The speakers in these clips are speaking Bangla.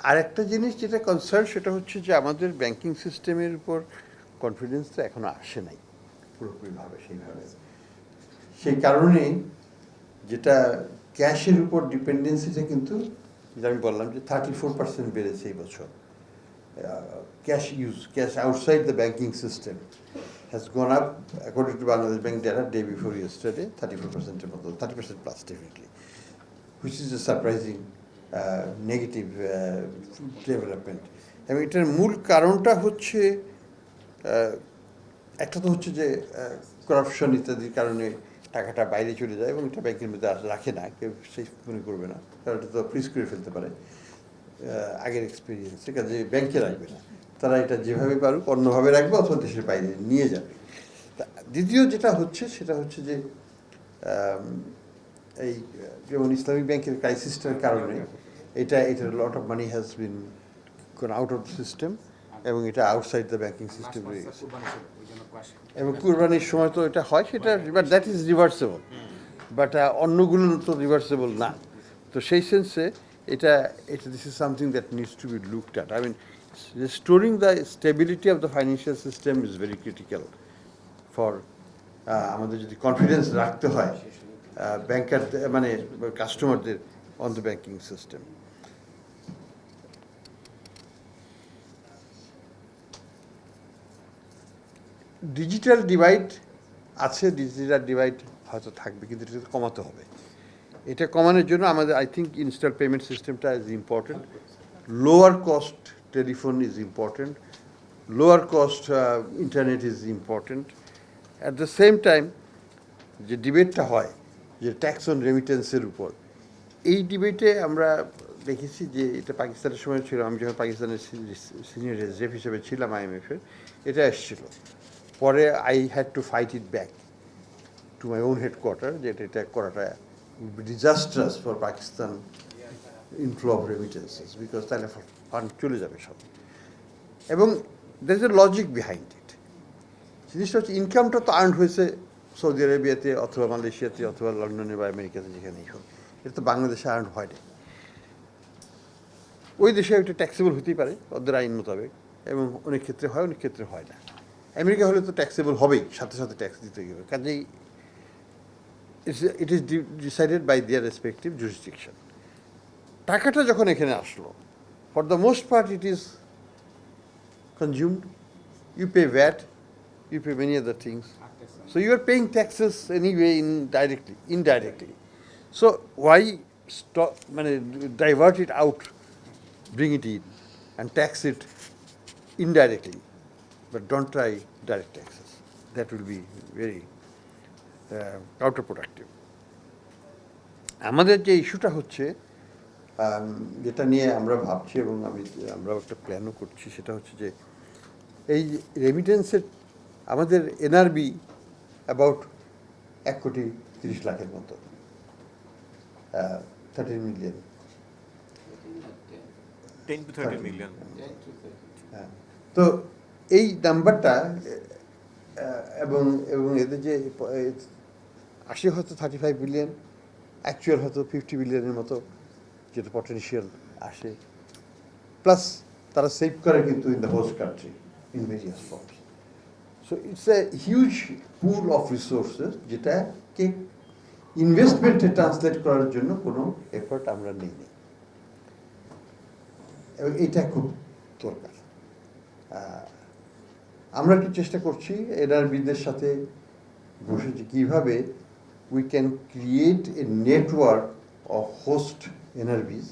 আরেকটা জিনিস যেটা কনসার্ন সেটা হচ্ছে যে আমাদের ব্যাংকিং সিস্টেমের উপর কনফিডেন্সটা এখনো আসে নাই পুরোপুরিভাবে সেইভাবে। সেই কারণেই যেটা ক্যাশের উপর ডিপেন্ডেন্সিটা কিন্তু যেটা আমি বললাম যে 34% বেড়েছে এই বছর। Cash use, cash outside the banking system has gone up according to Bangladesh Bank data day before yesterday 34%-এর মতো, 30% plus definitely, which is a surprising negative development. এবং এটার মূল কারণটা হচ্ছে একটা তো হচ্ছে যে করাপশন ইত্যাদির কারণে টাকাটা বাইরে চলে যায় এবং এটা ব্যাংকের মধ্যে রাখে না, কেউ সেই মনে করবে না, কারণ এটা তো ফ্রিজ করে ফেলতে পারে আগের এক্সপিরিয়েন্সে, কাজে ব্যাংকে রাখবে না, তারা এটা যেভাবে পারুক অন্যভাবে রাখবে অথবা দেশের বাইরে নিয়ে যাবে। দ্বিতীয় যেটা হচ্ছে সেটা হচ্ছে যে এই যেমন ইসলামিক ব্যাংকের ক্রাইসিসটার কারণে এটার lot of money has been gone out of the system এবং এটা আউটসাইড দ্য ব্যাংকিং সিস্টেম রয়ে গেছে। এবং কুরবানির সময় তো এটা হয়, সেটা but that is reversible, but অন্যগুলো তো রিভার্সেবল না। তো সেই সেন্সে এটা this is something that needs to be looked at. I mean restoring the stability of the financial system is very critical for আমাদের যদি কনফিডেন্স রাখতে হয় ব্যাংকার মানে কাস্টমারদের on the banking system. Digital divide আছে, ডিজিটাল ডিভাইড হয়তো থাকবে, কিন্তু এটা কমাতে হবে। এটা কমানোর জন্য আমাদের আই থিঙ্ক ইনস্ট্যান্ট পেমেন্ট সিস্টেমটা is important, lower cost telephone is important, lower cost internet is important. At the same time যে ডিবেটটা হয় যে ট্যাক্স অন রেমিটেন্সের উপর, এই ডিবেটে আমরা দেখেছি যে এটা পাকিস্তানের সময় ছিল, আমি যখন পাকিস্তানের সিনিয়র রেপ হিসেবে ছিলাম IMF-এর, এটা এসেছিল। পরে I had to fight it back to my own headquarter, যেটা এটা করাটা disastrous for Pakistan inflow of remittances, because তাহলে ফান্ড চলে যাবে সব। এবং there is a logic behind it. জিনিসটা হচ্ছে ইনকামটা তো আর্ন হয়েছে সৌদি আরবিয়াতে অথবা মালয়েশিয়াতে অথবা লন্ডনে বা আমেরিকাতে, যেখানেই হোক, এটা তো বাংলাদেশে আর্ন হয় না। ওই দেশে ওইটা ট্যাক্সেবল হতেই পারে ওদের আইন মোতাবেক, এবং অনেক ক্ষেত্রে হয়, অনেক ক্ষেত্রে হয় না। আমেরিকা হলে তো ট্যাক্সেবল হবেই, সাথে সাথে ট্যাক্স দিতে হবে, কাজেই it is decided by their respective jurisdiction. টাকাটা যখন এখানে আসলো, for the most part it is consumed, you pay VAT, you pay many other things. So you are paying taxes anyway indirectly. So why stop, divert it out, bring it in, and tax it indirectly, but don't try direct taxes. That will be very counterproductive. আমাদের যে ইস্যুটা হচ্ছে, যেটা নিয়ে আমরা ভাবছি এবং আমরা একটা প্ল্যানও করছি, সেটা হচ্ছে যে এই রেমিটেন্সের আমাদের NRB অ্যাবাউট 1,30,00,000 মতো, 13 মিলিয়ন, 10 to 13 million. হ্যাঁ। তো এই নাম্বারটা এবং এদের যে আসে হয়তো 35 বিলিয়ন, অ্যাকচুয়াল হয়তো 50 বিলিয়নের মতো যেটা পটেনশিয়াল আসে, প্লাস তারা সেভ করে কিন্তু in the host country in various forms. So it's a huge pool of resources, যেটাকে ইনভেস্টমেন্টে ট্রান্সলেট করার জন্য কোনো এফোর্ট আমরা নিই। এবং এটা খুব দরকার। আমরা একটু চেষ্টা করছি NRBদের সাথে বসে যে কীভাবে we can create a network of host NRBs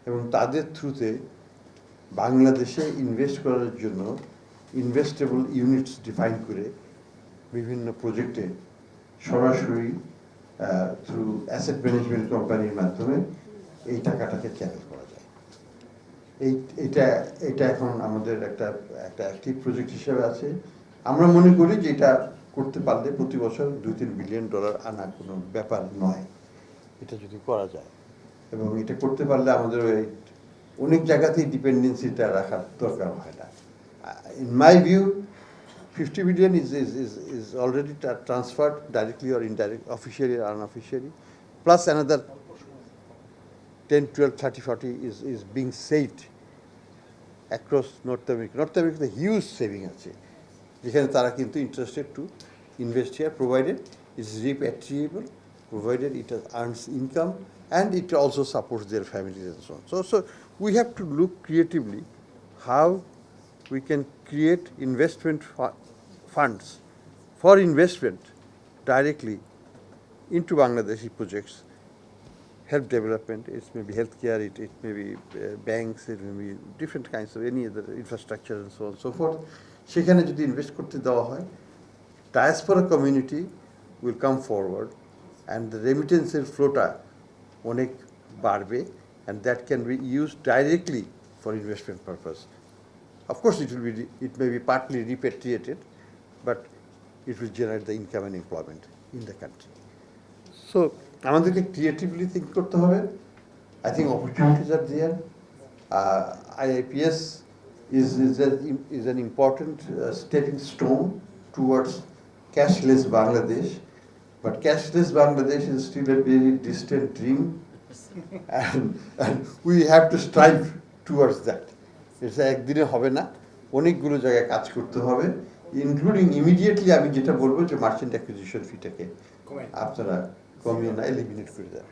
এবং তাদের থ্রুতে বাংলাদেশে ইনভেস্ট করার জন্য ইনভেস্টেবল ইউনিটস ডিফাইন করে বিভিন্ন প্রজেক্টে সরাসরি থ্রু অ্যাসেট ম্যানেজমেন্ট কোম্পানির মাধ্যমে এই টাকাটাকে চ্যানেল করা যায়। এটা এখন আমাদের একটা অ্যাক্টিভ প্রজেক্ট হিসেবে আছে। আমরা মনে করি যে এটা করতে পারলে প্রতি বছর $2-3 বিলিয়ন আনা কোনো ব্যাপার নয়, এটা যদি করা যায়। এবং এটা করতে পারলে আমাদের ওই অনেক জায়গাতেই ডিপেন্ডেন্সিটা রাখার দরকার হয় না। In my view 50 billion is already transferred directly or indirectly, officially or unofficially, plus another 10, 12, 30, 40 is being saved across north আমেরিকাতে হিউজ সেভিং আছে, যেখানে তারা কিন্তু interested to invest here provided it's repatriable, provided it earns income and it also supports their families and so on. So we have to look creatively how we can create investment funds for investment directly into Bangladeshi projects, health development, it may be healthcare, it may be banks, it may be different kinds of any other infrastructure and so on and so forth. সেখানে যদি ইনভেস্ট করতে দেওয়া হয়, diaspora community will come forward and the remittances flowটা অনেক বাড়বে, and that can be used directly for investment purpose. Of course, it may be partly repatriated, but it will generate the income and employment in the country. So আমাদেরকে creatively think করতে হবে. I think opportunities are there. IIPS is an important stepping stone towards cashless Bangladesh, but cashless Bangladesh is still a very distant dream, and we have to strive towards that. এটা একদিনে হবে না, অনেকগুলো জায়গায় কাজ করতে হবে, ইনক্লুডিং ইমিডিয়েটলি আমি যেটা বলবো যে মার্চেন্ট অ্যাকুইজিশন ফিটাকে আপনারা কমিয়ে না এলিমিনেট করে দেন।